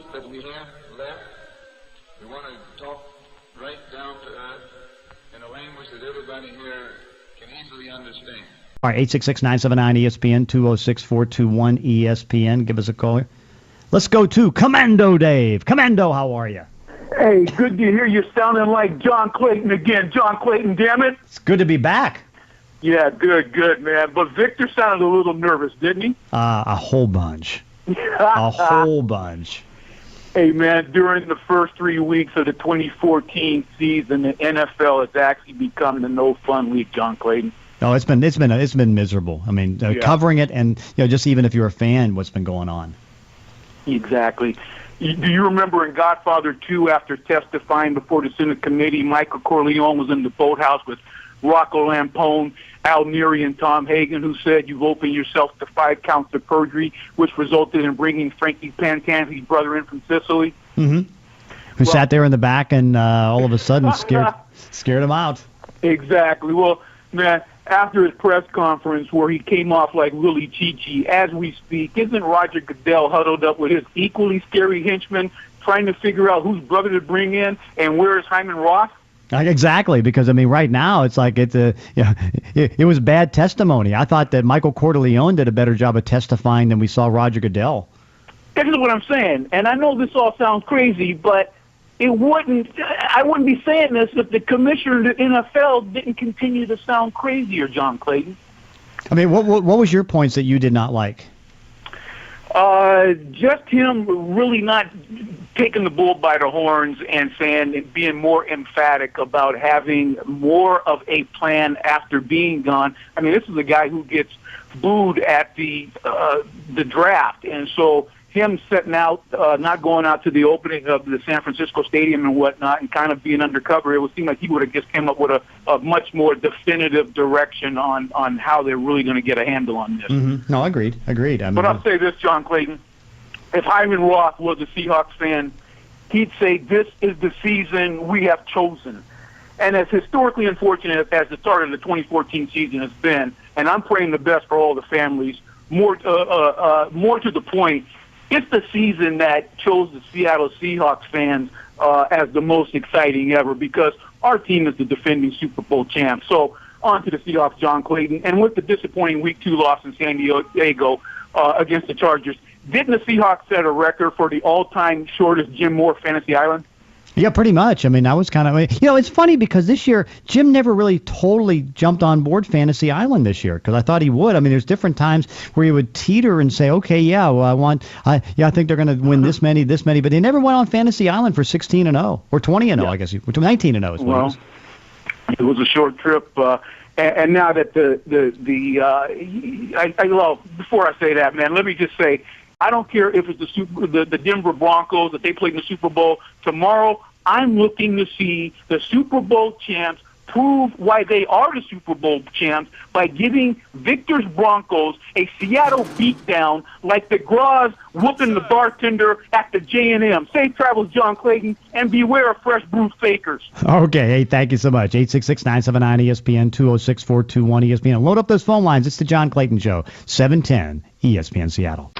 moments that we have left, we want to talk right down to earth in a language that everybody here can easily understand. All right, 866-979-ESPN, 206-421-ESPN. Give us a call here. Let's go to Commando Dave. Commando, how are you? Hey, good to hear you sounding like John Clayton again. John Clayton, damn it. It's good to be back. Yeah, good, man. But Victor sounded a little nervous, didn't he? A whole bunch. A whole bunch. Hey, man, during the first 3 weeks of the 2014 season, the NFL has actually become the no-fun league, John Clayton. No, it's been miserable. I mean, covering it and just even if you're a fan, what's been going on. Exactly. Do you remember in Godfather 2, after testifying before the Senate committee, Michael Corleone was in the boathouse with Rocco Lampone, Al Neary, and Tom Hagen, who said you've opened yourself to 5 counts of perjury, which resulted in bringing Frankie Pantanzi's brother in from Sicily? Mm-hmm. Who sat there in the back and all of a sudden scared him out. Exactly. Well, man, after his press conference where he came off like Willie Chi-Chi, as we speak, isn't Roger Goodell huddled up with his equally scary henchmen trying to figure out whose brother to bring in and where is Hyman Roth? Exactly, because, I mean, right now it's like it was bad testimony. I thought that Michael Corleone did a better job of testifying than we saw Roger Goodell. This is what I'm saying, and I know this all sounds crazy, but I wouldn't be saying this if the commissioner of the NFL didn't continue to sound crazier, John Clayton. I mean, what was your points that you did not like? Just him really not taking the bull by the horns and being more emphatic about having more of a plan after being gone. I mean, this is a guy who gets booed at the draft, and so him setting out, not going out to the opening of the San Francisco Stadium and whatnot, and kind of being undercover, it would seem like he would have just came up with a much more definitive direction on how they're really going to get a handle on this. Mm-hmm. No, agreed. I mean, but I'll say this, John Clayton. If Hyman Roth was a Seahawks fan, he'd say this is the season we have chosen. And as historically unfortunate as the start of the 2014 season has been, and I'm praying the best for all the families, more to the point, it's the season that chose the Seattle Seahawks fans as the most exciting ever because our team is the defending Super Bowl champ. So on to the Seahawks, John Clayton. And with the disappointing Week 2 loss in San Diego against the Chargers, didn't the Seahawks set a record for the all-time shortest Jim Moore Fantasy Island? Yeah, pretty much. I mean, I was kind of, it's funny because this year Jim never really totally jumped on board Fantasy Island this year because I thought he would. I mean, there's different times where he would teeter and say, okay, yeah, well, I think they're going to win this many, but he never went on Fantasy Island for 16-0 or 20-0, I guess, 19-0 is what it was. It was a short trip. And now that before I say that, man, let me just say, I don't care if it's the Denver Broncos that they played in the Super Bowl. Tomorrow, I'm looking to see the Super Bowl champs prove why they are the Super Bowl champs by giving Victor's Broncos a Seattle beatdown like the Gras whooping the bartender at the J&M. Safe travels, John Clayton, and beware of fresh brew fakers. Okay, hey, thank you so much. 866-979-ESPN, 206-421-ESPN. Load up those phone lines. It's the John Clayton Show, 710 ESPN Seattle.